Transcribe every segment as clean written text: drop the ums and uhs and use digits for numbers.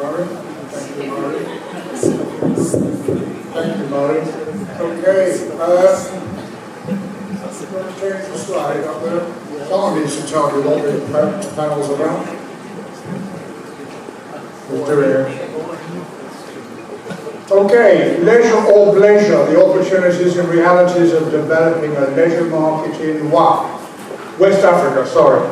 Murray. Thank you, Murray. Thank you, Murray. Okay, let's change the slide up there. Someone needs to tell me what the panel's about. Who's doing it? Okay, leisure or bleisure, the opportunities and realities of developing a leisure market in West Africa, sorry.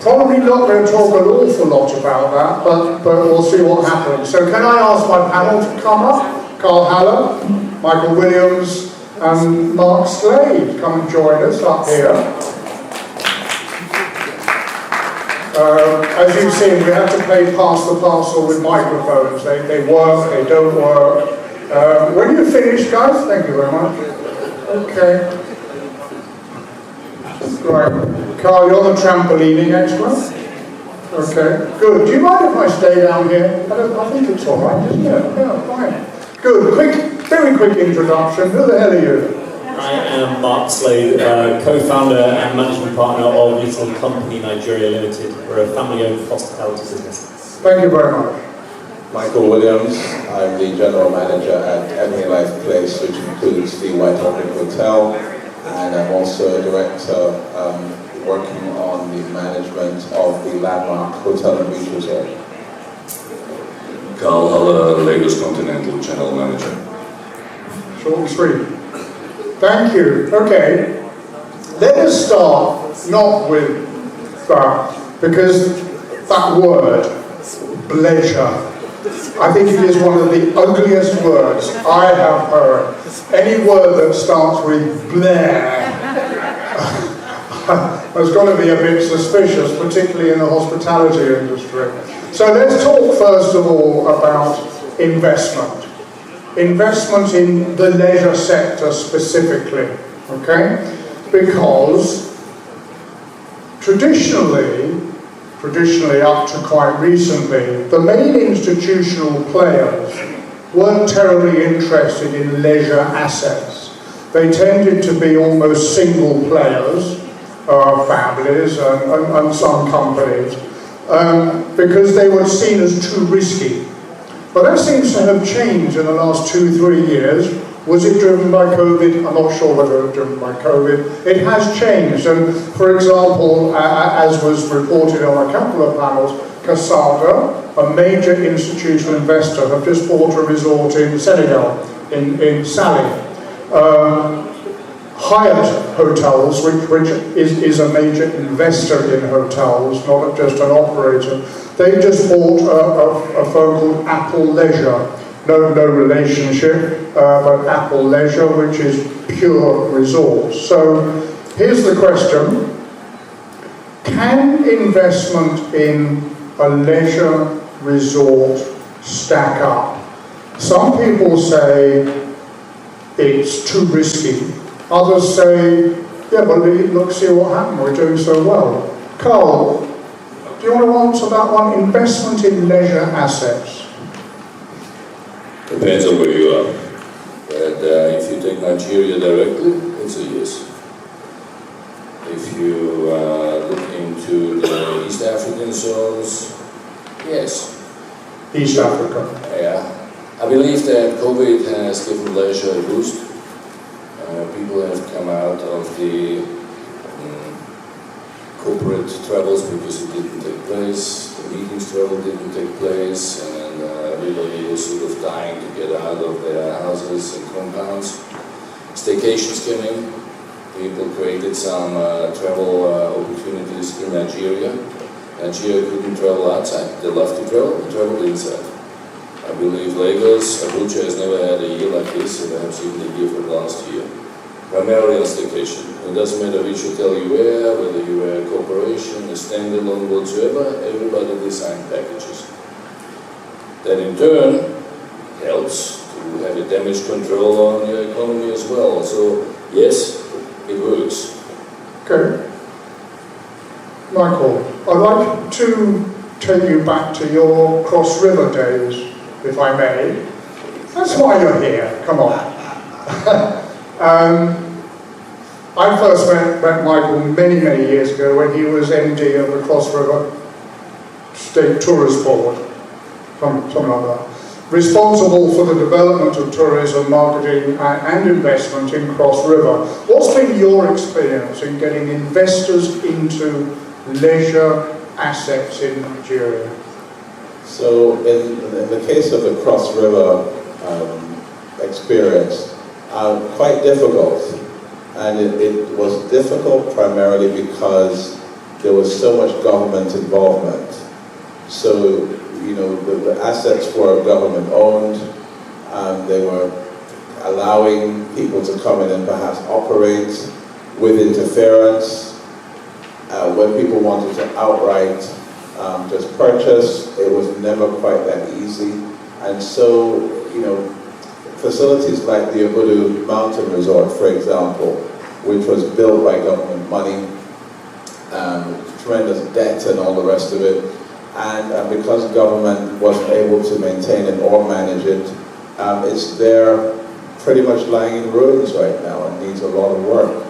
Probably not going to talk an awful lot about that, but we'll see what happens. So can I ask my panel to come up? Carl Haller, Michael Williams, and Mark Slade, come and join us up here. As you've seen, we have to play pass the parcel with microphones. They work, they don't work. When you finish, guys, thank you very much. Okay. Right. Carl, you're the trampolining expert? Okay, good. Do you mind if I stay down here? I think it's all right, isn't it? Yeah, fine. Good. Very quick introduction. Who the hell are you? I am Mark Slade, co-founder and managing partner of Little Company Nigeria Limited. We're a family-owned hospitality business. Thank you very much. Michael Williams, I'm the general manager at Emily Life Place, which includes the White Orchid Hotel, and I'm also a director working on the management of the Landmark Hotel and Beach Resort. Carl Haller, Lagos Continental General Manager. Short and sweet. Thank you. Okay, let us start not with that, because that word, bleisure, I think it is one of the ugliest words I have heard. Any word that starts with blair has got to be a bit suspicious, particularly in the hospitality industry. So let's talk first of all about investment. Investment in the leisure sector specifically, okay? Because traditionally up to quite recently, the main institutional players weren't terribly interested in leisure assets. They tended to be almost single players, families and some companies, because they were seen as too risky. But that seems to have changed in the last 2-3 years. Was it driven by COVID? I'm not sure whether it was driven by COVID. It has changed, and for example, as was reported on a couple of panels, Casada, a major institutional investor, have just bought a resort in Senegal, in Salé. Hyatt Hotels, which is a major investor in hotels, not just an operator, they just bought a firm called Apple Leisure. No relationship, but Apple Leisure, which is pure resorts. So here's the question. Can investment in a leisure resort stack up? Some people say it's too risky. Others say, yeah, but look, see what happened, we're doing so well. Carl, do you want to answer that one? Investment in leisure assets. Depends on where you are. But if you take Nigeria directly, it's a yes. If you look into the East African zones, yes. East Africa. Yeah. I believe that COVID has given leisure a boost. People have come out of the corporate travels because it didn't take place, the meetings travel didn't take place, and everybody was sort of dying to get out of their houses and compounds. Staycations came in, people created some travel opportunities in Nigeria. Nigeria couldn't travel outside, they loved to travel, they traveled inside. I believe Lagos, Abuja has never had a year like this, and perhaps even a year from last year. Primarily on staycation. It doesn't matter which hotel you were, whether you were a corporation, a standalone, whatsoever, everybody designed packages. That in turn helps to have a damage control on your economy as well. So yes, it works. Okay. Michael, I'd like to take you back to your Cross River days, if I may. That's why you're here, come on. I first met Michael many years ago when he was MD of the Cross River State Tourist Board. something like that. Responsible for the development of tourism, marketing and investment in Cross River. What's been your experience in getting investors into leisure assets in Nigeria? So in the case of the Cross River experience, quite difficult. And it was difficult primarily because there was so much government involvement. So, you know, the assets were government owned. They were allowing people to come in and perhaps operate with interference. When people wanted to outright just purchase, it was never quite that easy. And so, you know, facilities like the Obudu Mountain Resort, for example, which was built by government money, tremendous debt and all the rest of it, and because government wasn't able to maintain it or manage it, it's there pretty much lying in ruins right now and needs a lot of work,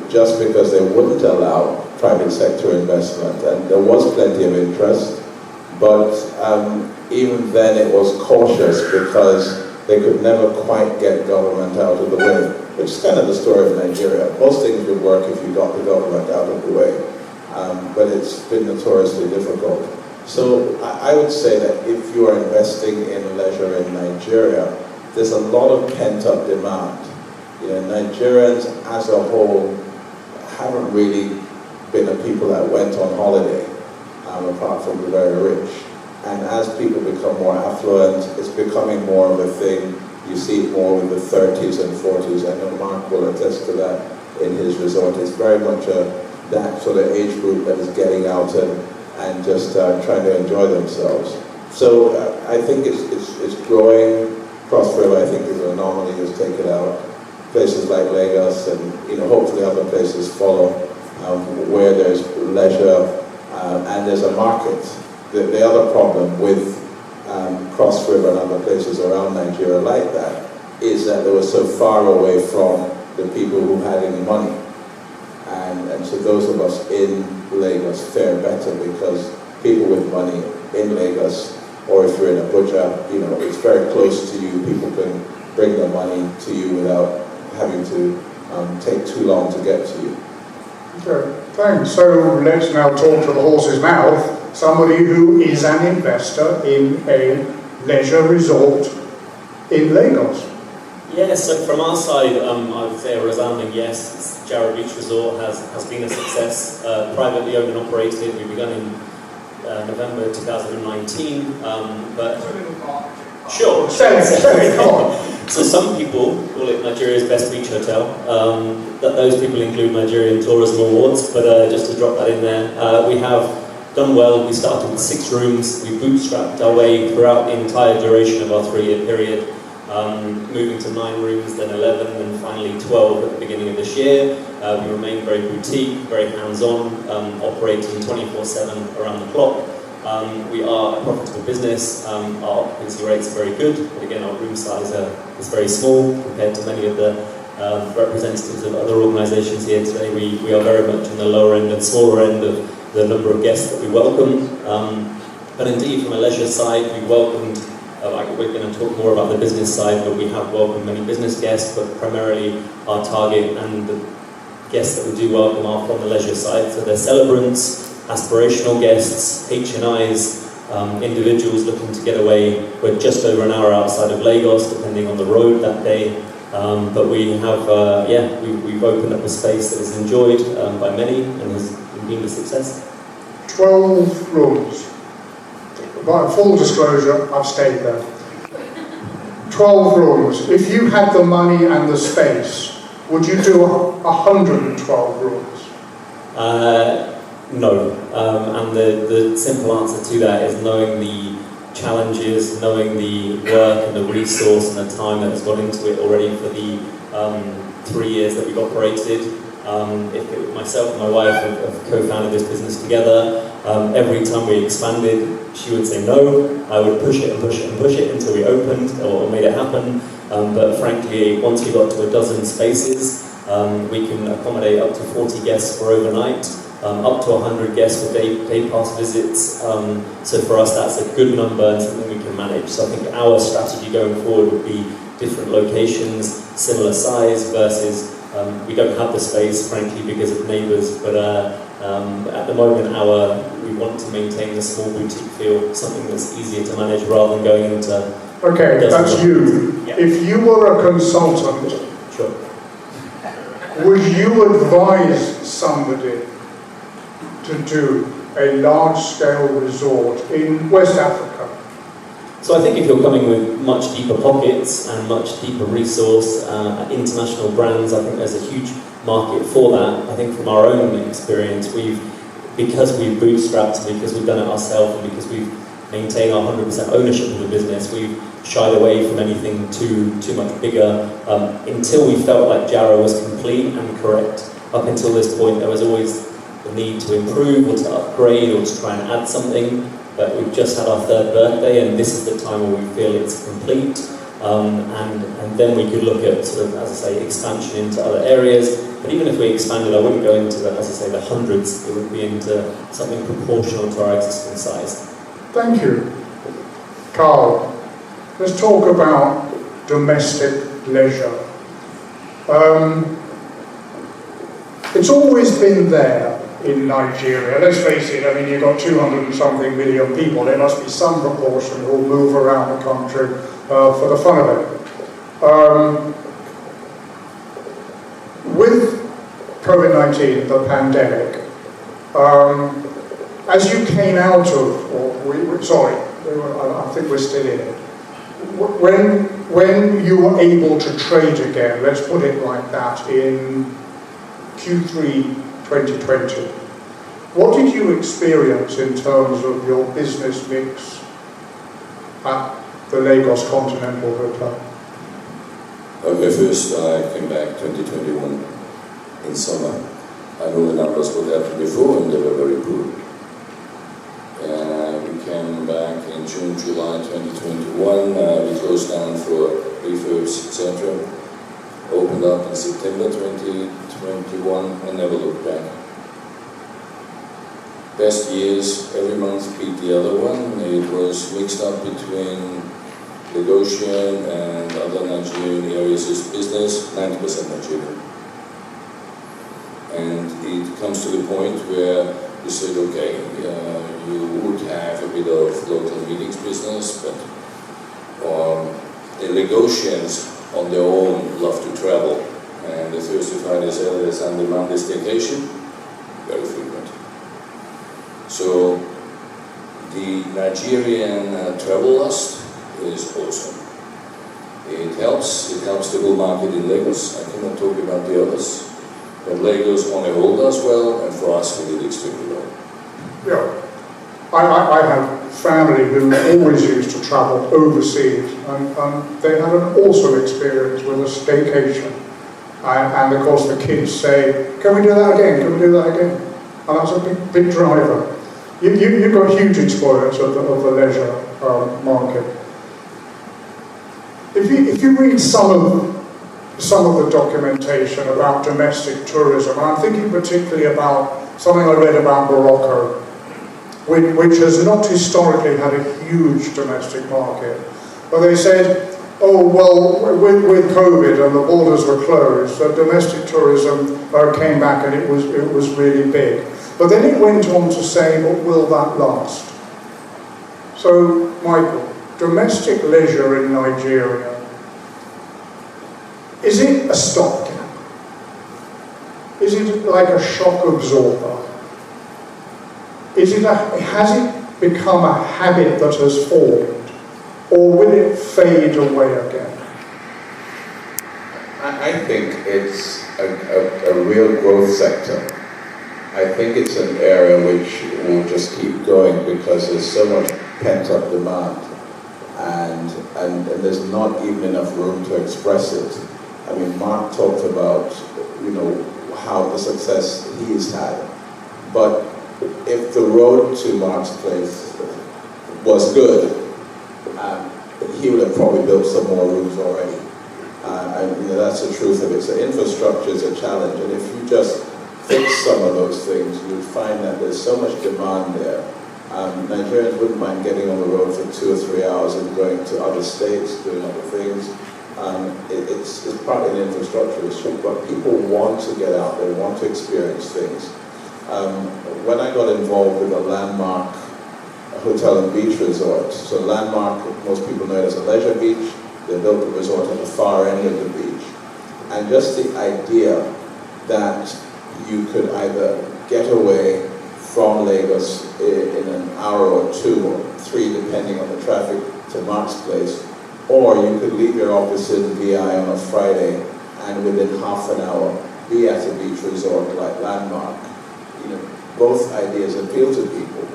just because they wouldn't allow private sector investment, and there was plenty of interest, but even then it was cautious because they could never quite get government out of the way, which is kind of the story of Nigeria. Most things would work if you got the government out of the way, but it's been notoriously difficult. So I would say that if you are investing in leisure in Nigeria, there's a lot of pent-up demand. You know, Nigerians as a whole haven't really been a people that went on holiday, apart from the very rich. And as people become more affluent, it's becoming more of a thing. You see it more in the 30s and 40s. I know Mark will attest to that in his resort. It's very much that sort of age group that is getting out and just trying to enjoy themselves. So I think it's growing. Cross River, I think, is an anomaly, has taken out. Places like Lagos and, you know, hopefully other places follow, where there's leisure and there's a market. The other problem with Cross River and other places around Nigeria like that is that they were so far away from the people who had any money. And so those of us in Lagos fare better because people with money in Lagos, or if you're in Abuja, you know, it's very close to you. People can bring the money to you without having to take too long to get to you. Okay, thanks. So let's now talk to the horse's mouth. Somebody who is an investor in a leisure resort in Lagos. Yeah, so from our side, I would say a resounding yes. Jarrah Beach Resort has been a success, privately owned and operated. We began in November 2019, but sure. Come on. So some people call it Nigeria's best beach hotel. That those people include Nigerian Tourism Awards, but just to drop that in there, we have done well. We started with 6 rooms. We bootstrapped our way throughout the entire duration of our 3-year period, moving to 9 rooms, then 11, and finally 12 at the beginning of this year. We remain very boutique, very hands-on, operating 24/7 around the clock. We are a profitable business. Our occupancy rates are very good, but again, our room size is very small compared to many of the representatives of other organisations here today. We are very much on the lower end and smaller end of the number of guests that we welcome. But indeed, from a leisure side, we welcomed, we're going to talk more about the business side, but we have welcomed many business guests, but primarily our target and the guests that we do welcome are from the leisure side. So they're celebrants, aspirational guests, H&Is, individuals looking to get away. We're just over an hour outside of Lagos, depending on the road that day. But we have, we've opened up a space that is enjoyed by many and has been a success. 12 rooms. By full disclosure, I've stayed there. 12 rooms. If you had the money and the space, would you do 112 rooms? No. And the simple answer to that is knowing the challenges, knowing the work and the resource and the time that has gone into it already for the 3 years that we've operated. If myself and my wife have co-founded this business together, every time we expanded, she would say no. I would push it and push it and push it until we opened or made it happen. But frankly, once we got to a dozen spaces, we can accommodate up to 40 guests for overnight. up to 100 guests for day pass visits. So for us, that's a good number and something we can manage. So I think our strategy going forward would be different locations, similar size versus we don't have the space, frankly, because of neighbours. But at the moment, we want to maintain the small boutique feel, something that's easier to manage rather than going into. Okay, that's you. Yeah. If you were a consultant, Sure. would you advise somebody to do a large-scale resort in West Africa? So I think if you're coming with much deeper pockets and much deeper resource, international brands, I think there's a huge market for that. I think from our own experience, because we've bootstrapped, because we've done it ourselves, and because we've maintained our 100% ownership of the business, we've shied away from anything too much bigger until we felt like Jarrow was complete and correct. Up until this point, there was always the need to improve or to upgrade or to try and add something. But we've just had our 3rd birthday, and this is the time where we feel it's complete. And then we could look at sort of, as I say, expansion into other areas. But even if we expanded, I wouldn't go into the, as I say, the hundreds. It would be into something proportional to our existing size. Thank you. Carl, let's talk about domestic leisure. It's always been there in Nigeria. Let's face it, I mean, you've got 200 and something million people. There must be some proportion who will move around the country for the fun of it. With COVID-19, the pandemic, as you came out of, I think we're still in it. When you were able to trade again, let's put it like that, in Q3 2020, what did you experience in terms of your business mix at the Lagos Continental Hotel? Okay, first I came back 2021 in summer. I know the numbers what happened before and they were very poor. We came back in June, July 2021. We closed down for refurbs, etc. Opened up in September 2021 and never looked back. Best years, every month beat the other one. It was mixed up between Lagosian and other Nigerian areas of business, 90% Nigerian. And it comes to the point where you said, okay, you would have a bit of local meetings business, but the Lagosians on their own love to travel. And the Thursday, Friday, Saturday, Sunday, Monday staycation, very frequent. So the Nigerian travel lust is awesome. It helps the whole market in Lagos. I cannot talk about the others. But Lagos on a whole does well, and for us we did extremely well. Yeah. I have family who always used to travel overseas, and they had an awesome experience with a staycation. And of course the kids say, can we do that again? Can we do that again? And that's a big driver. You've got huge experience of the leisure market. If you read some of the documentation about domestic tourism, and I'm thinking particularly about something I read about Morocco, which has not historically had a huge domestic market. But they said, oh, well, with COVID and the borders were closed, so domestic tourism came back and it was really big. But then it went on to say, but will that last? So, Michael, domestic leisure in Nigeria, is it a stopgap? Is it like a shock absorber? Has it become a habit that has formed, or will it fade away again? I think it's a real growth sector. I think it's an area which will just keep going because there's so much pent-up demand, and there's not even enough room to express it. I mean, Mark talked about, how the success he's had, but if the road to Mark's place was good, he would have probably built some more rooms already. That's the truth of it. So infrastructure is a challenge, and if you just fix some of those things, you would find that there's so much demand there. Nigerians wouldn't mind getting on the road for 2 or 3 hours and going to other states, doing other things. It's partly an infrastructure issue, but people want to get out there, want to experience things. When I got involved with a Landmark hotel and beach resort, so Landmark, most people know it as a leisure beach, they built the resort at the far end of the beach. And just the idea that you could either get away from Lagos in an hour or 2 or 3, depending on the traffic, to Mark's Place, or you could leave your office in VI on a Friday and within half an hour be at a beach resort like Landmark. You know, both ideas appeal to people.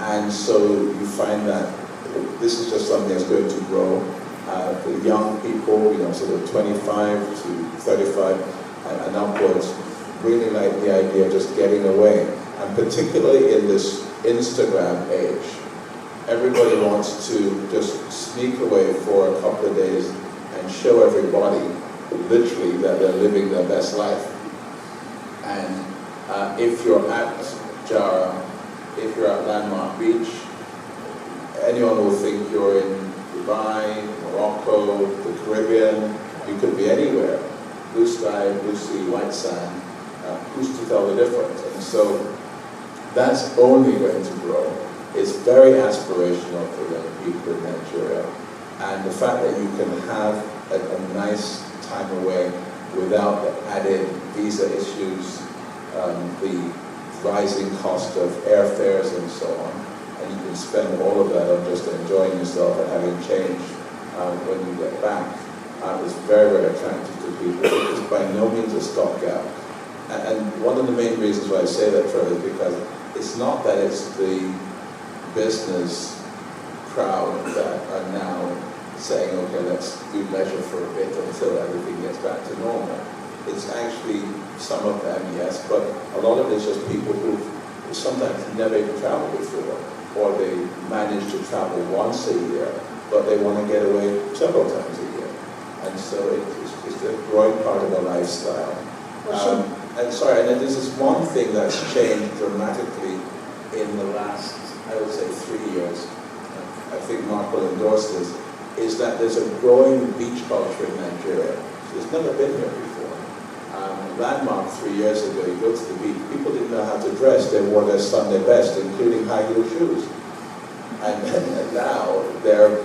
And so you find that this is just something that's going to grow. For young people, you know, sort of 25 to 35 and upwards, really like the idea of just getting away. And particularly in this Instagram age, everybody wants to just sneak away for a couple of days and show everybody, literally, that they're living their best life. And if you're at Jara, if you're at Landmark Beach, anyone will think you're in Dubai, Morocco, the Caribbean. You could be anywhere. Blue sky, blue sea, white sand. Who's to tell the difference? And so that's only going to grow. It's very aspirational for young people in Nigeria. And the fact that you can have a nice time away without the added visa issues, the rising cost of airfares and so on, and you can spend all of that on just enjoying yourself and having change when you get back, is very, very attractive to people. It's by no means a stopgap. And one of the main reasons why I say that, Trevor, is because it's not that it's the business crowd that are now saying, okay, let's do leisure for a bit until everything gets back to normal. It's actually some of them, yes, but a lot of it is just people who sometimes never even traveled before, or they manage to travel once a year, but they want to get away several times a year. And so it's a growing part of the lifestyle. And sorry, and then this is one thing that's changed dramatically in the last, I would say, 3 years. I think Mark will endorse this, is that there's a growing beach culture in Nigeria. It's never been here before. Landmark 3 years ago, you go to the beach, people didn't know how to dress. They wore their Sunday best, including high-heel shoes. And now they're,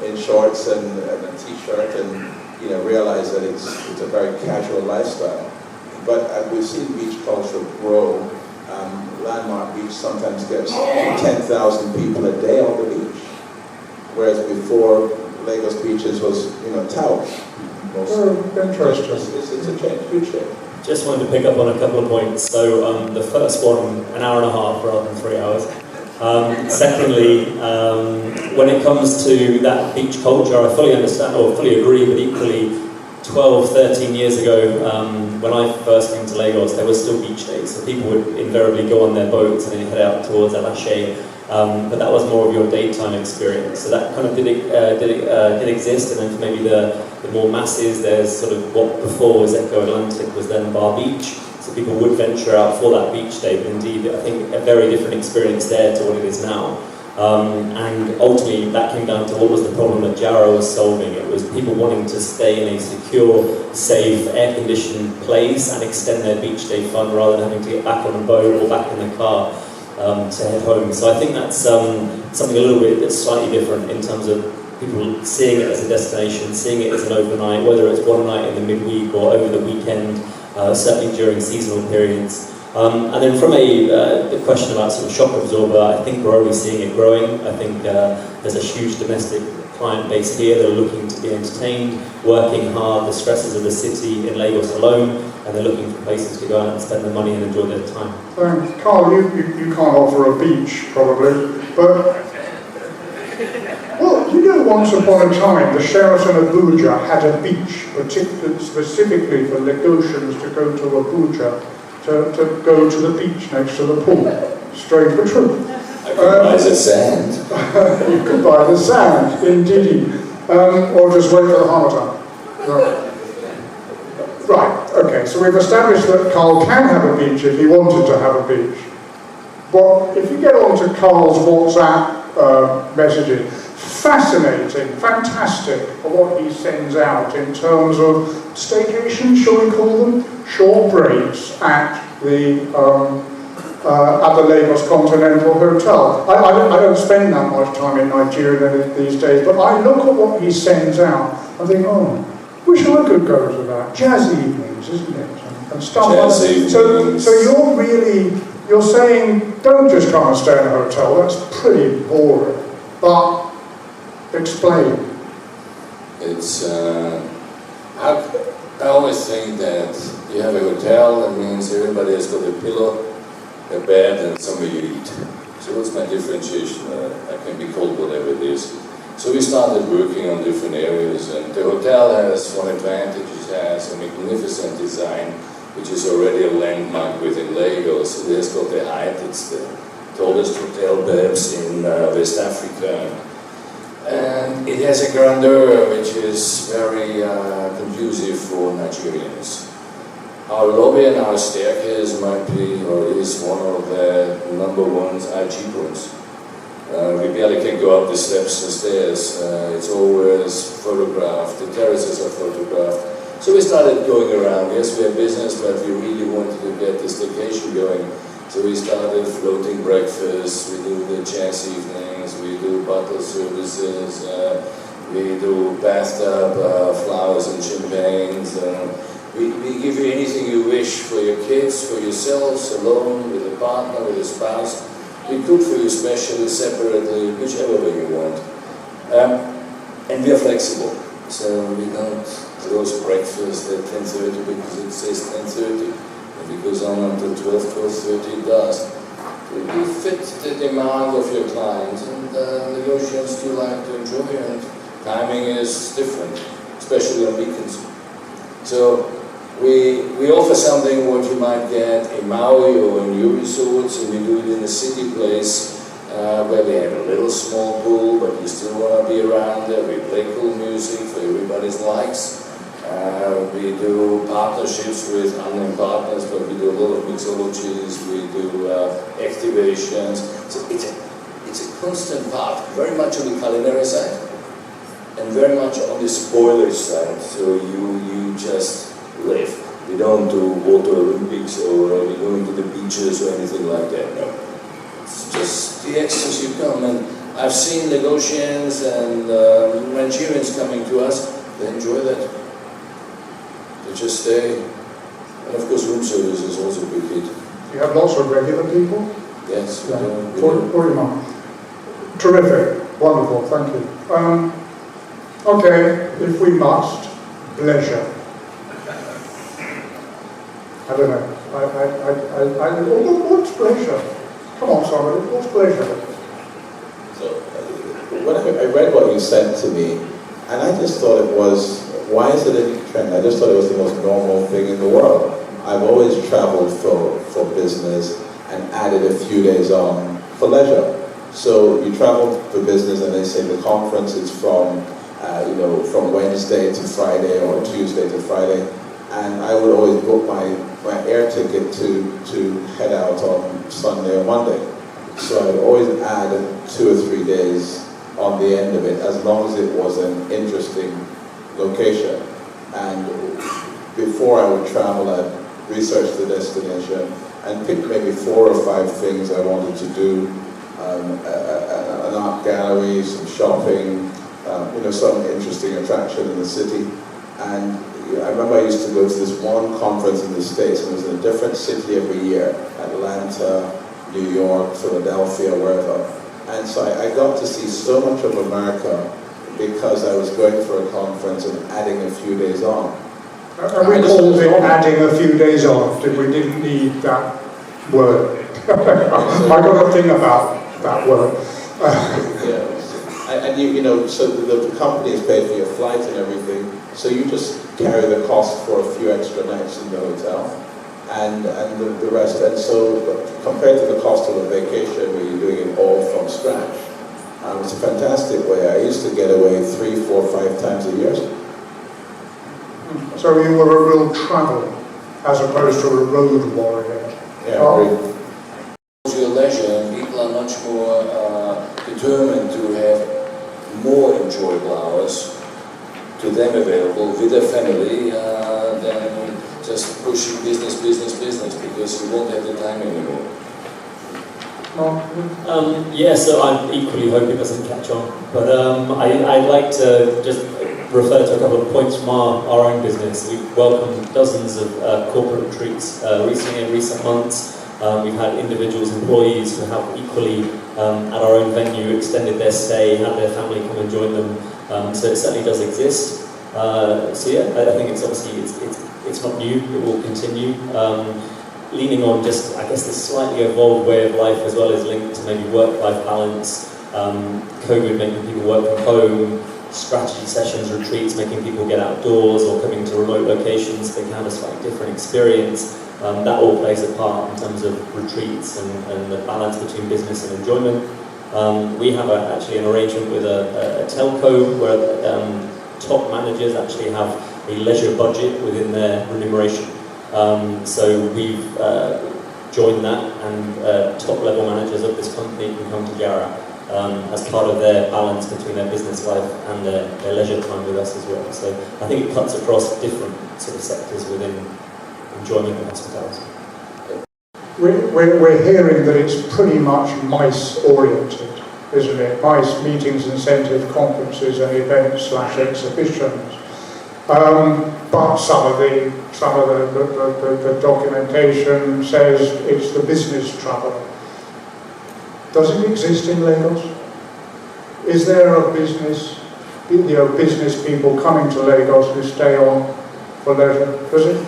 in shorts and a t-shirt, and realize that it's a very casual lifestyle. But we've seen beach culture grow. Landmark Beach sometimes gets 10,000 people a day on the beach, whereas before Lagos beaches was, towels. Interesting. It's a change, huge change. Just wanted to pick up on a couple of points. So the first one, an hour and a half rather than 3 hours. Secondly, when it comes to that beach culture, I fully understand or fully agree, but equally 12, 13 years ago, when I first came to Lagos, there were still beach days. So people would invariably go on their boats and then head out towards Alashe. But that was more of your daytime experience. So that kind of did exist, and then for maybe the more masses, there's sort of what before was Echo Atlantic was then Bar Beach. So people would venture out for that beach day, but indeed I think a very different experience there to what it is now. And ultimately that came down to what was the problem that Jara was solving. It was people wanting to stay in a secure, safe, air-conditioned place and extend their beach day fun rather than having to get back on a boat or back in the car to head home. So I think that's something a little bit that's slightly different in terms of people seeing it as a destination, seeing it as an overnight, whether it's one night in the midweek or over the weekend, certainly during seasonal periods. And then from the question about sort of shock absorber, I think we're already seeing it growing. I think there's a huge domestic client base here that are looking to be entertained, working hard, the stresses of the city in Lagos alone, and they're looking for places to go out and spend their money and enjoy their time. Thanks. Carl, you can't offer a beach, probably, but... Well, once upon a time, the Sheraton Abuja had a beach, specifically for Lagosians to go to Abuja, to go to the beach next to the pool. Strange but true. I could buy the sand. You could buy the sand, indeed. Or just wait for the Harmattan. Right, okay, so we've established that Carl can have a beach if he wanted to have a beach. But if you get on to Carl's WhatsApp messages, fascinating, fantastic what he sends out in terms of staycations, shall we call them? Short breaks at the Lagos Continental Hotel. I don't spend that much time in Nigeria these days, but I look at what he sends out and think, oh, wish I could go to that. Jazz evenings, isn't it? And stuff like that. So you're saying, don't just come and stay in a hotel, that's pretty boring. But, explain. It's, I always think that you have a hotel, that means everybody has got a pillow, a bed, and somewhere you eat. So what's my differentiation? I can be called whatever it is. So we started working on different areas, and the hotel has one advantage. It has a magnificent design, which is already a landmark within Lagos. It has got the height. It's the tallest hotel perhaps in West Africa. And it has a grandeur which is very conducive for Nigerians. Our lobby and our staircase might be, or is one of the number ones, cheap ones. We barely can go up the steps and stairs. It's always photographed, the terraces are photographed. So we started going around. Yes, we have business, but we really wanted to get this staycation going. So we started floating breakfast, we do the jazz evenings, we do bottle services, we do bathtub flowers and champagnes. We give you anything you wish for your kids, for yourselves, alone, with a partner, with a spouse. We cook for you specially, separately, whichever way you want. And we are flexible. So we don't close breakfast at 10:30 because it says 10:30. And it goes on until 12:30 it does. We fit the demand of your client, and negotiants do like to enjoy, and timing is different, especially on weekends. So we offer something what you might get in Maui or in your resorts, and we do it in a city place where we have a little small pool, but you still want to be around there. We play cool music for everybody's likes. We do partnerships with unnamed partners, but we do a lot of mixologies, we do activations. So it's a constant part, very much on the culinary side, and very much on the spoilage side. So you just live. We don't do water Olympics or we go into the beaches or anything like that, no. It's just the ecstasy come, and I've seen Lagosians and Nigerians coming to us, they enjoy that. They just stay. And of course room service is also a big hit. You have lots of regular people? Yes, we Yeah. do. Pretty much. Terrific. Wonderful. Thank you. Okay, if we must, bleisure. I don't know. What's bleisure? Come on, somebody. What's bleisure? So, when I read what you sent to me, and I just thought it was, why is it a new trend? I just thought it was the most normal thing in the world. I've always traveled for business and added a few days on for leisure. So you travel for business and they say the conference is from Wednesday to Friday or Tuesday to Friday. And I would always book my air ticket to head out on Sunday or Monday. So I would always add 2 or 3 days on the end of it, as long as it was an interesting location. And before I would travel, I'd research the destination and pick maybe 4 or 5 things I wanted to do. An art gallery, some shopping, some interesting attraction in the city. And I remember I used to go to this one conference in the States, and it was in a different city every year, Atlanta, New York, Philadelphia, wherever. And so I got to see so much of America because I was going for a conference and adding a few days on. And we called it adding a few days on, we didn't need that word. I got a thing about that word. Yeah. And so the company has paid for your flight and everything, so you just carry the cost for a few extra nights in the hotel, and the rest. And so compared to the cost of a vacation where you're doing it all from scratch, it's a fantastic way. I used to get away 3, 4, 5 times a year. So you were a real traveller, as opposed to a road warrior. Yeah, great. Your leisure, people are much more determined to have more enjoyable hours to them available with their family than just pushing business, because you won't have the time anymore. Yeah, so I equally hope it doesn't catch on, but I'd like to just refer to a couple of points from our own business. We've welcomed dozens of corporate retreats recently in recent months. We've had individuals, employees who have equally at our own venue extended their stay, had their family come and join them. So it certainly does exist. So yeah, I think it's obviously it's not new. It will continue. Leaning on just, I guess, this slightly evolved way of life as well, is linked to maybe work-life balance. COVID making people work from home. Strategy sessions, retreats, making people get outdoors or coming to remote locations. They can have a slightly different experience. That all plays a part in terms of retreats and the balance between business and enjoyment. We have actually an arrangement with a telco where top managers actually have a leisure budget within their remuneration. So we've joined that, and top level managers of this company can come to Jarrah as part of their balance between their business life and their leisure time with us as well. So I think it cuts across different sort of sectors within enjoyment and hospitality. We're hearing that it's pretty much MICE-oriented, isn't it? MICE, meetings, incentive, conferences and events/exhibitions. But some of the documentation says it's the business traveller. Does it exist in Lagos? Is there a business people coming to Lagos who stay on for leisure? Does it?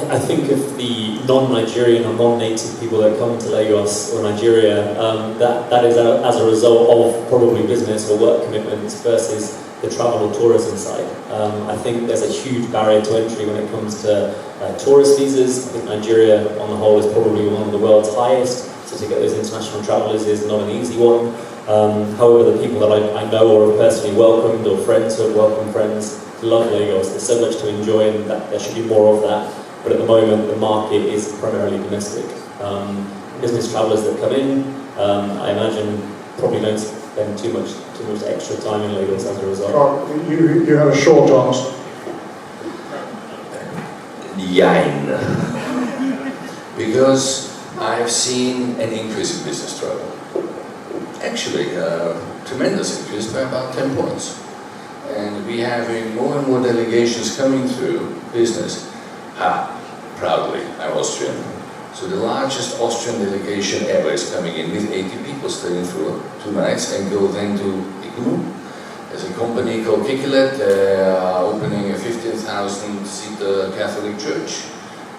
I think of the non-Nigerian or non-native people that come to Lagos or Nigeria, that is as a result of probably business or work commitments versus the travel or tourism side. I think there's a huge barrier to entry when it comes to tourist visas. I think Nigeria on the whole is probably one of the world's highest, so to get those international travellers is not an easy one. However, the people that I know or have personally welcomed, or friends who have welcomed friends, love Lagos. There's so much to enjoy, and that there should be more of that. But at the moment, the market is primarily domestic. Business travellers that come in, I imagine, probably don't spend too much extra time in Lagos as a result. Oh, you had a short answer. Yine. Because I've seen an increase in business travel. Actually, tremendous increase by about 10 points. And we're having more and more delegations coming through business. Proudly, I'm Austrian. So the largest Austrian delegation ever is coming in with 80 people staying through 2 nights and go then to Ignu. There's a company called Kikilet. They are opening a 15,000-seat Catholic church.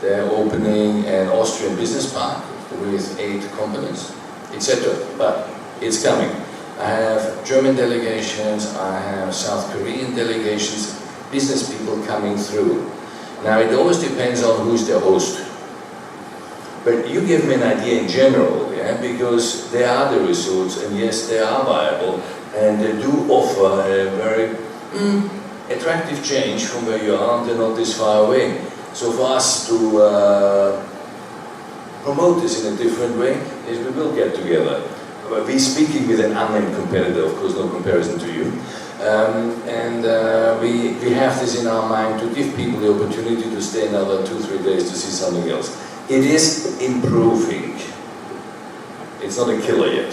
They're opening an Austrian business park with 8 companies, etc. But it's coming. I have German delegations, I have South Korean delegations, business people coming through. Now it always depends on who's the host. But you give me an idea in general, yeah, because there are the resorts, and yes, they are viable, and they do offer a very attractive change from where you are, and they're not this far away. So for us to promote this in a different way, is we will get together. We're speaking with an unnamed competitor, of course, no comparison to you. We have this in our mind to give people the opportunity to stay another 2-3 days to see something else. It is improving. It's not a killer yet.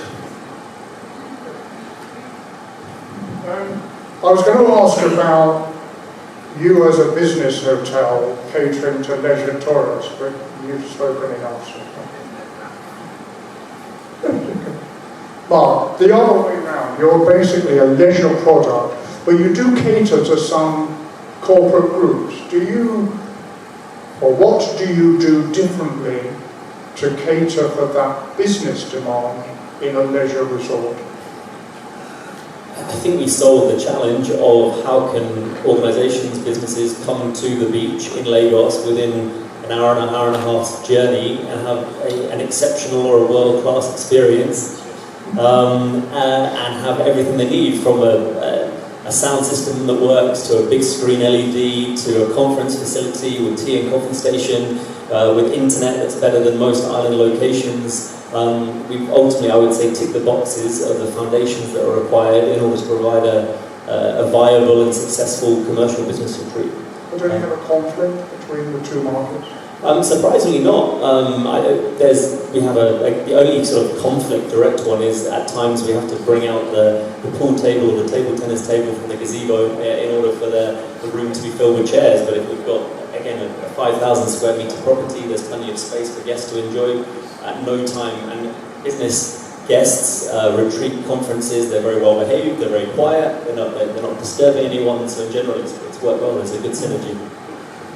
I was going to ask about you as a business hotel catering to leisure tourists, but you've spoken enough. But the other way around, you're basically a leisure product, but you do cater to some corporate groups. What do you do differently to cater for that business demand in a leisure resort? I think we solved the challenge of how can organisations, businesses come to the beach in Lagos within an hour and a half journey and have an exceptional or a world-class experience and have everything they need, from a a sound system that works, to a big screen LED, to a conference facility with tea and coffee station, with internet that's better than most island locations. We've ultimately, I would say, ticked the boxes of the foundations that are required in order to provide a viable and successful commercial business retreat. But do you have a conflict between the two markets? Surprisingly not. We have the only sort of conflict, direct one, is at times we have to bring out the pool table or the table tennis table from the gazebo in order for the room to be filled with chairs. But if we've got, again, a 5,000 square metre property, there's plenty of space for guests to enjoy at no time. And business guests, retreat conferences, they're very well behaved, they're very quiet, they're not disturbing anyone, so in general it's worked well, it's a good synergy.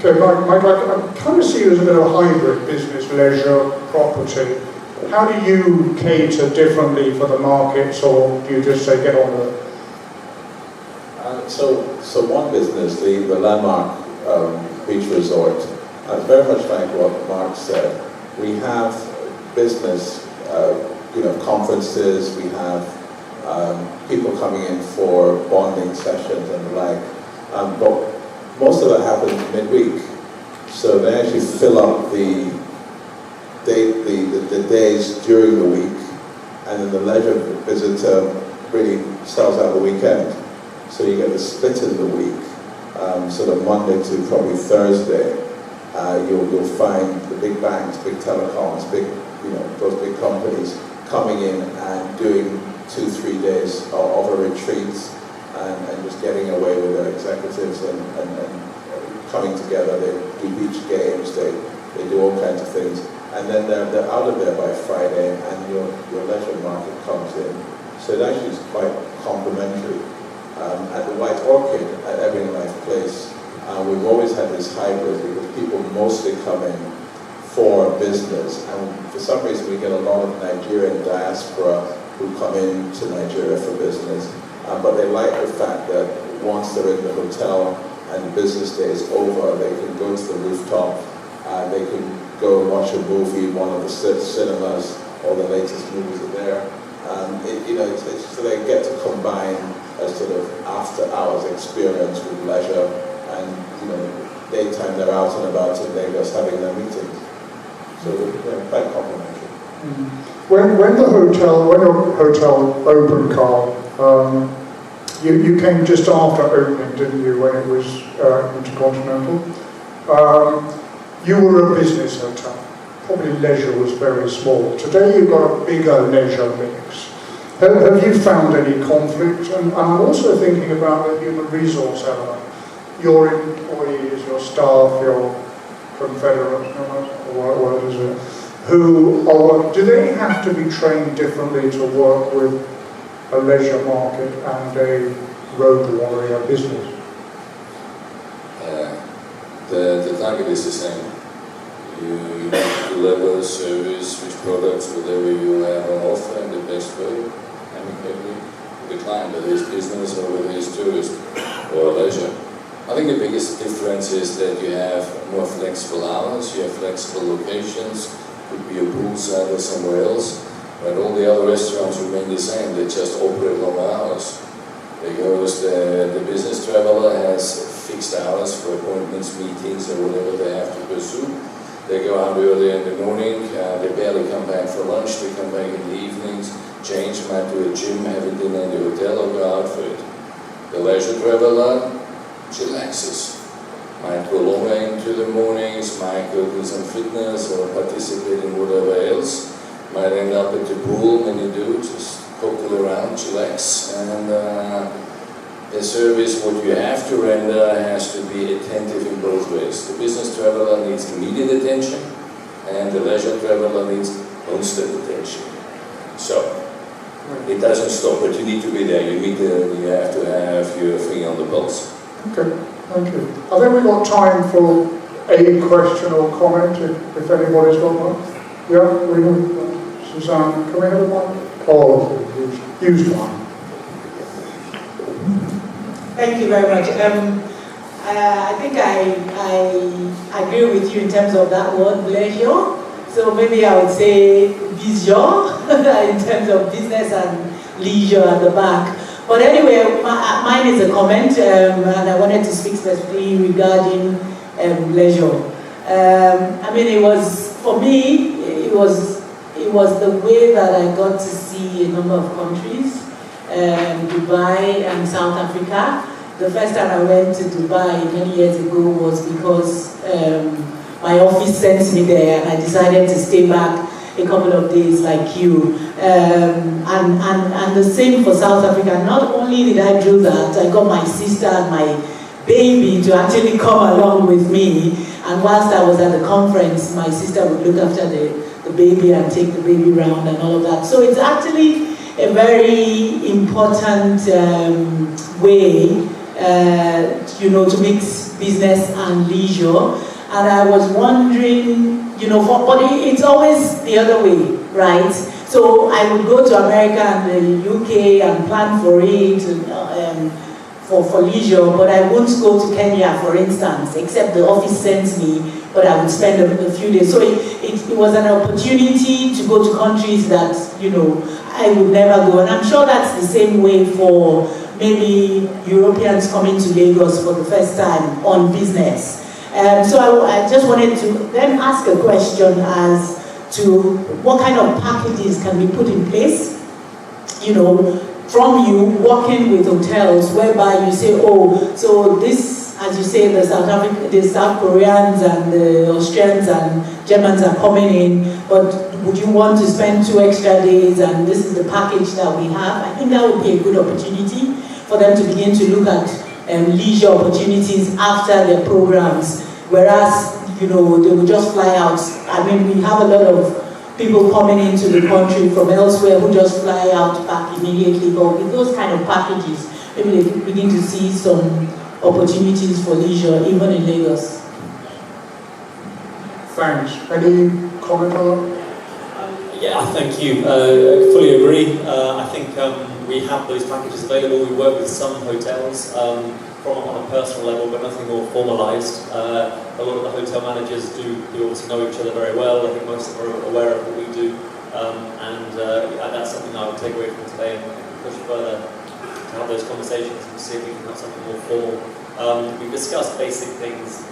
Okay, Mike, I kind of see you as a bit of a hybrid, business, leisure, property. How do you cater differently for the markets, or do you just say get on with it? So one business, the Landmark Beach Resort, very much like what Mark said, we have business, conferences, we have people coming in for bonding sessions and the like, but most of it happens midweek, so they actually fill up the days during the week, and then the leisure visitor really starts out the weekend. So you get the split in the week, sort of Monday to probably Thursday. You'll find the big banks, big telecoms, those big companies coming in and doing 2-3 days of a retreat. And just getting away with their executives and coming together. They do beach games, they do all kinds of things. And then they're out of there by Friday, and your leisure market comes in. So it actually is quite complementary. At the White Orchid at Everything Life Place, we've always had this hybrid because people mostly come in for business. And for some reason we get a lot of Nigerian diaspora who come in to Nigeria for business. But they like the fact that once they're in the hotel and the business day is over, they can go to the rooftop, they can go and watch a movie in one of the cinemas, all the latest movies are there. So they get to combine a sort of after-hours experience with leisure, and daytime they're out and about in Lagos having their meetings. So they're quite complementary. When your hotel opened, Carl, you came just after opening, didn't you, when it was Intercontinental? You were a business hotel. Probably leisure was very small. Today you've got a bigger leisure mix. Have you found any conflict? And I'm also thinking about the human resource element. Your employees, your staff, your confederates, what is it? Do they have to be trained differently to work with a leisure market and a road warrior business? The target is the same. You need to deliver the service with products, whatever you have on offer in the best way, amicably to the client, whether it's business or whether it's tourist or leisure. I think the biggest difference is that you have more flexible hours, you have flexible locations, could be a poolside or somewhere else, but all the other restaurants remain the same, they just operate longer hours. Because the business traveler has fixed hours for appointments, meetings, or whatever they have to pursue. They go out early in the morning, they barely come back for lunch, they come back in the evenings, change, might do a gym, have a dinner in the hotel, or go out for it. The leisure traveler chillaxes. Might go longer into the mornings, might go do some fitness or participate in whatever else. Might end up at the pool, many do, just cockle around, chillax, and the service, what you have to render has to be attentive in both ways. The business traveler needs immediate attention, and the leisure traveler needs constant attention. So, it doesn't stop, but you need to be there. You have to have your finger on the pulse. Okay, thank you. I think we've got time for a question or comment, if anybody's got one. Yeah, we have. Suzanne, can we have one? Oh, use one. Thank you very much. I think I agree with you in terms of that word, bleisure. So maybe I would say bizarre in terms of business and leisure at the back. But anyway, mine is a comment, and I wanted to speak specifically regarding leisure. I mean, it was, for me, it was the way that I got to see a number of countries, Dubai and South Africa. The first time I went to Dubai many years ago was because my office sent me there, and I decided to stay back a couple of days like you. And the same for South Africa. Not only did I do that, I got my sister and my baby to actually come along with me. And whilst I was at the conference, my sister would look after the baby and take the baby around and all of that. So it's actually a very important way, to mix business and leisure. And I was wondering, but it's always the other way, right? So I would go to America and the UK and plan for it for leisure, but I won't go to Kenya, for instance, except the office sends me, but I would spend a few days. So it was an opportunity to go to countries that, I would never go. And I'm sure that's the same way for maybe Europeans coming to Lagos for the first time on business. So I just wanted to then ask a question as to what kind of packages can be put in place, from you working with hotels, whereby you say, so this, as you say, the South Koreans and the Austrians and Germans are coming in, but would you want to spend 2 extra days, and this is the package that we have? I think that would be a good opportunity for them to begin to look at leisure opportunities after their programs, whereas, they will just fly out. I mean, we have a lot of people coming into the country from elsewhere who just fly out back immediately, but with those kind of packages, maybe they begin to see some opportunities for leisure, even in Lagos. Thanks. Any comment on that? Yeah, thank you. I fully agree. I think we have those packages available. We work with some hotels from on a personal level, but nothing more formalised. A lot of the hotel managers do obviously know each other very well. I think most of them are aware of what we do, and that's something I would take away from today and push further to have those conversations and see if we can have something more formal. We've discussed basic things,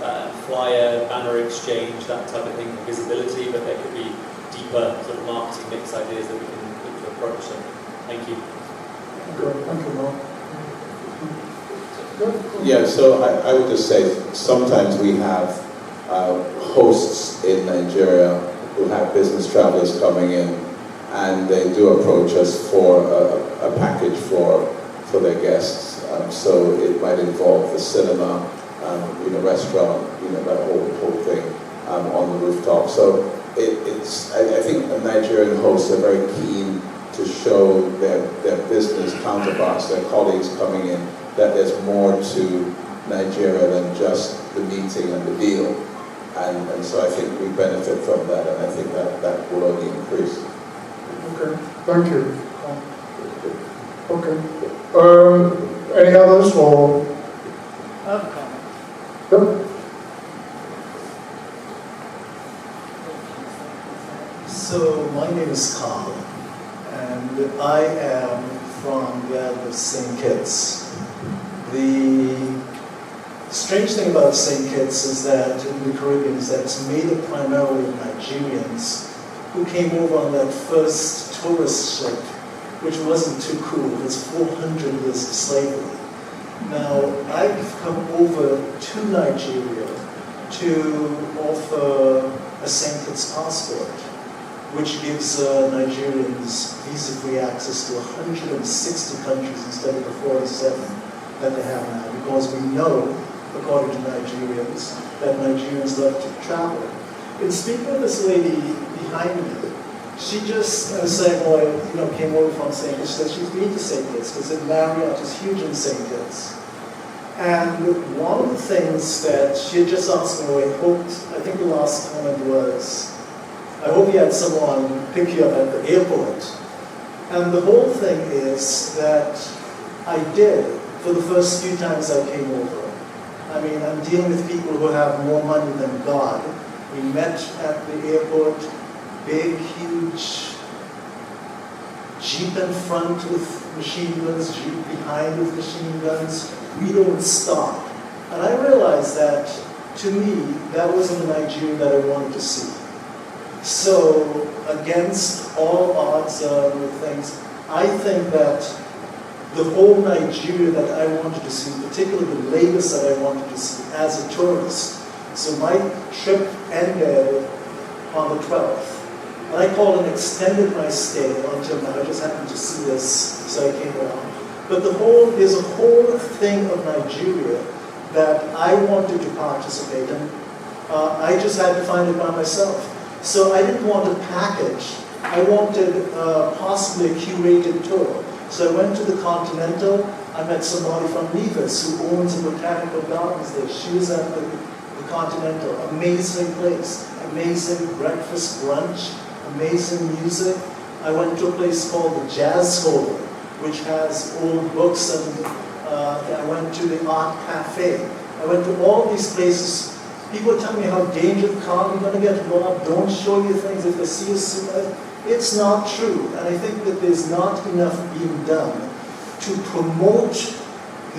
flyer, banner exchange, that type of thing, visibility, but there could be deeper sort of marketing mix ideas that we can look to approach. So, thank you. Good. Thank you, Mark. Yeah, so I would just say sometimes we have hosts in Nigeria who have business travelers coming in, and they do approach us for a package for their guests. So it might involve the cinema, restaurant, that whole thing on the rooftop. So I think the Nigerian hosts are very keen to show their business counterparts, their colleagues coming in, that there's more to Nigeria than just the meeting and the deal. And so I think we benefit from that, and I think that will only increase. Okay, thank you. Okay. Any others, or? I have a comment. Yep. So my name is Carl, and I am from the island of St. Kitts. The strange thing about St. Kitts is that in the Caribbean is that it's made up primarily of Nigerians who came over on that first tourist ship, which wasn't too cool. It was 400 years of slavery. Now, I've come over to Nigeria to offer a St. Kitts passport, which gives Nigerians visa-free access to 160 countries instead of the 47 that they have now, because we know, according to Nigerians, that Nigerians love to travel. In speaking with this lady behind me, she just said, came over from St. Kitts. She said she's been to St. Kitts because the Marriott is huge in St. Kitts. And one of the things that she had just asked me, I think the last comment was, I hope you had someone pick you up at the airport. And the whole thing is that I did for the first few times I came over. I mean, I'm dealing with people who have more money than God. We met at the airport, big, huge Jeep in front with machine guns, Jeep behind with machine guns. We don't stop. And I realized that, to me, that wasn't the Nigeria that I wanted to see. So, against all odds with things, I think that the whole Nigeria that I wanted to see, particularly the Lagos that I wanted to see as a tourist. So my trip ended on the 12th. And I called and extended my stay until now. I just happened to see this, so I came around. But there's a whole thing of Nigeria that I wanted to participate in. I just had to find it by myself. So I didn't want a package. I wanted possibly a curated tour. So I went to the Continental. I met somebody from Nevis who owns a botanical gardens there. She was at the Continental. Amazing place. Amazing breakfast, brunch, amazing music. I went to a place called the Jazz Hole, which has old books, and I went to the Art Cafe. I went to all these places. People tell me how dangerous, calm, you're going to get robbed, don't show you things if they see you. It's not true, and I think that there's not enough being done to promote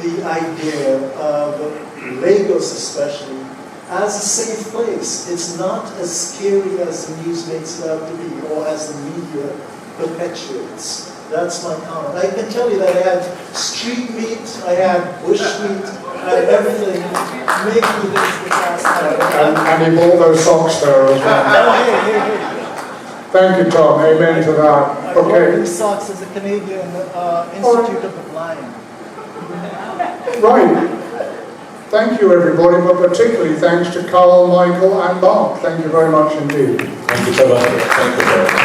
the idea of Lagos especially as a safe place. It's not as scary as the news makes it out to be, or as the media perpetuates. That's my comment. I can tell you that I had street meat, I had bush meat, I had everything. Make me this the last time. And he bought those socks there as well. Thank you, Tom. Amen to that. I bought Okay. these socks as a Canadian Institute of the Blind. Right. Thank you, everybody, but particularly thanks to Carl, Michael, and Mark. Thank you very much indeed. Thank you so much. Thank you.